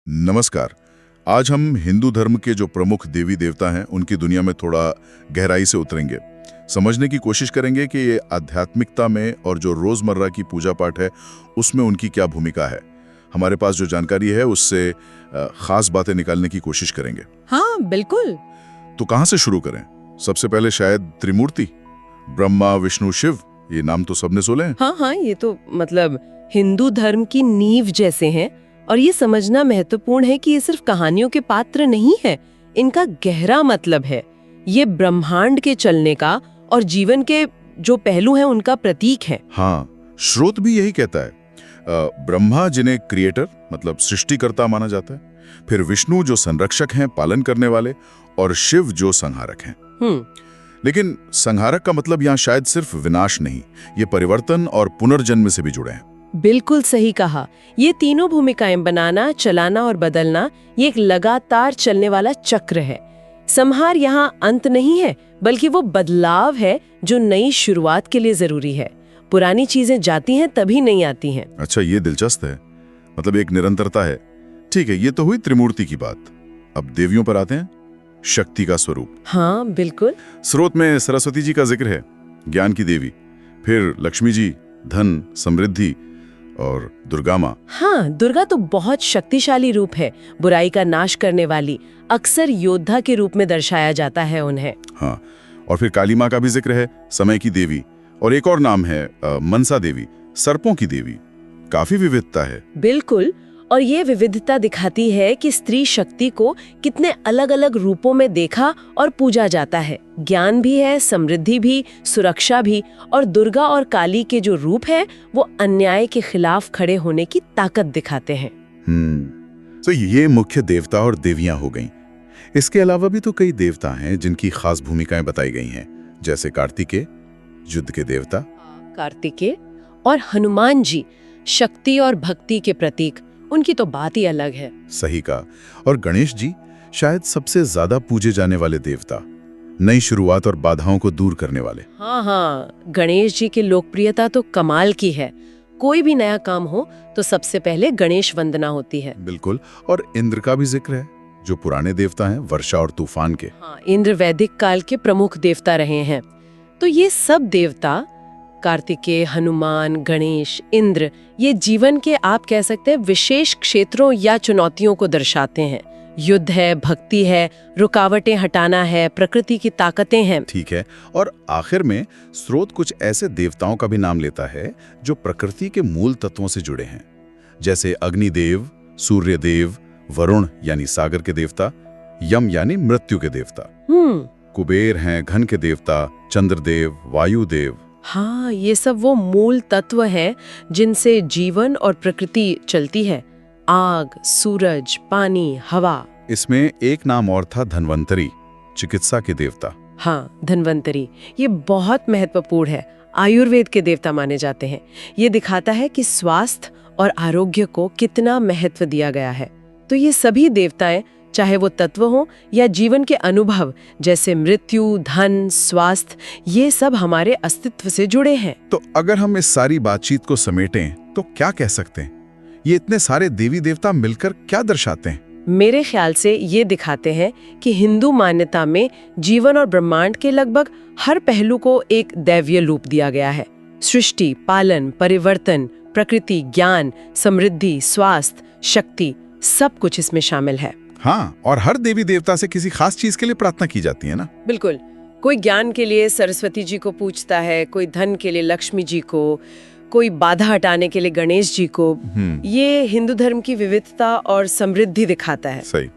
नमस्कार। आज हम हिंदू धर्म के जो प्रमुख देवी देवता हैं उनकी दुनिया में थोड़ा गहराई से उतरेंगे। समझने की कोशिश करेंगे कि ये आध्यात्मिकता में और जो रोजमर्रा की पूजा पाठ है उसमें उनकी क्या भूमिका है। हमारे पास जो जानकारी है उससे खास बातें निकालने की कोशिश करेंगे। हाँ बिल्कुल। तो कहाँ से शुरू करें? सबसे पहले शायद त्रिमूर्ति, ब्रह्मा विष्णु शिव, ये नाम तो सबने सुने हैं। हाँ, ये तो मतलब हिंदू धर्म की नींव जैसे हैं। और ये समझना महत्वपूर्ण है कि ये सिर्फ कहानियों के पात्र नहीं है, इनका गहरा मतलब है। ये ब्रह्मांड के चलने का और जीवन के जो पहलू हैं उनका प्रतीक है। हाँ, स्रोत भी यही कहता है। ब्रह्मा जिन्हें क्रिएटर मतलब सृष्टिकर्ता माना जाता है, फिर विष्णु जो संरक्षक हैं, पालन करने वाले, और शिव जो संहारक हैं। लेकिन संहारक का मतलब यहाँ शायद सिर्फ विनाश नहीं, ये परिवर्तन और पुनर्जन्म से भी जुड़े हैं। बिल्कुल सही कहा। ये तीनों भूमिकाएं बनाना, चलाना और बदलना, ये एक लगातार चलने वाला चक्र है। संहार यहाँ अंत नहीं है, बल्कि वो बदलाव है जो नई शुरुआत के लिए जरूरी है। पुरानी चीजें जाती हैं तभी नहीं आती हैं। अच्छा, ये दिलचस्प है, मतलब एक निरंतरता है। ठीक है, ये तो हुई त्रिमूर्ति की बात। अब देवियों पर आते हैं। शक्ति का स्वरूप। हाँ बिल्कुल। स्रोत में सरस्वती जी का जिक्र है, ज्ञान की देवी, फिर लक्ष्मी जी, धन, समृद्धि, और दुर्गा माँ। हाँ, दुर्गा तो बहुत शक्तिशाली रूप है, बुराई का नाश करने वाली। अक्सर योद्धा के रूप में दर्शाया जाता है उन्हें। हाँ, और फिर काली माँ का भी जिक्र है, समय की देवी, और एक और नाम है मनसा देवी, सर्पों की देवी। काफी विविधता है। बिल्कुल, और ये विविधता दिखाती है कि स्त्री शक्ति को कितने अलग अलग रूपों में देखा और पूजा जाता है। ज्ञान भी है, समृद्धि भी, सुरक्षा भी, और दुर्गा और काली के जो रूप है वो अन्याय के खिलाफ खड़े होने की ताकत दिखाते हैं। तो ये मुख्य देवता और देवियां हो गईं। इसके अलावा भी तो कई देवता हैं जिनकी खास भूमिकाएं बताई गई हैं, जैसे कार्तिकेय, युद्ध के देवता। कार्तिकेय और हनुमान जी शक्ति और भक्ति के प्रतीक, उनकी तो बात ही अलग है। सही कहा। और गणेश जी शायद सबसे ज्यादा पूजे जाने वाले देवता, नई शुरुआत और बाधाओं को दूर करने वाले। हाँ, गणेश जी की लोकप्रियता तो कमाल की है। कोई भी नया काम हो तो सबसे पहले गणेश वंदना होती है। बिल्कुल। और इंद्र का भी जिक्र है, जो पुराने देवता हैं, वर्षा और तूफान के। हाँ, इंद्र वैदिक काल के प्रमुख देवता रहे हैं। तो ये सब देवता, कार्तिकेय, हनुमान, गणेश, इंद्र, ये जीवन के आप कह सकते हैं विशेष क्षेत्रों या चुनौतियों को दर्शाते हैं। युद्ध है, भक्ति है, रुकावटें हटाना है, प्रकृति की ताकतें हैं। ठीक है। और आखिर में स्रोत कुछ ऐसे देवताओं का भी नाम लेता है जो प्रकृति के मूल तत्वों से जुड़े हैं, जैसे अग्निदेव, सूर्यदेव, वरुण यानी सागर के देवता, यम यानी मृत्यु के देवता, कुबेर हैं घन के देवता, चंद्रदेव, वायुदेव। हाँ, ये सब वो मूल तत्व हैं जिनसे जीवन और प्रकृति चलती है। आग, सूरज, पानी, हवा। इसमें एक नाम और था, धन्वंतरी, चिकित्सा के देवता। हाँ, धन्वंतरी, ये बहुत महत्वपूर्ण है। आयुर्वेद के देवता माने जाते हैं। ये दिखाता है कि स्वास्थ्य और आरोग्य को कितना महत्व दिया गया है। तो ये सभी देवताएं, चाहे वो तत्व हो या जीवन के अनुभव जैसे मृत्यु, धन, स्वास्थ्य, ये सब हमारे अस्तित्व से जुड़े हैं। तो अगर हम इस सारी बातचीत को समेटें तो क्या कह सकते हैं? ये इतने सारे देवी देवता मिलकर क्या दर्शाते हैं? मेरे ख्याल से ये दिखाते हैं कि हिंदू मान्यता में जीवन और ब्रह्मांड के लगभग हर पहलू को एक दैवीय रूप दिया गया है। सृष्टि, पालन, परिवर्तन, प्रकृति, ज्ञान, समृद्धि, स्वास्थ्य, शक्ति, सब कुछ इसमें शामिल है। हाँ, और हर देवी देवता से किसी खास चीज के लिए प्रार्थना की जाती है ना? बिल्कुल। कोई ज्ञान के लिए सरस्वती जी को पूजता है, कोई धन के लिए लक्ष्मी जी को, कोई बाधा हटाने के लिए गणेश जी को। ये हिंदू धर्म की विविधता और समृद्धि दिखाता है। सही।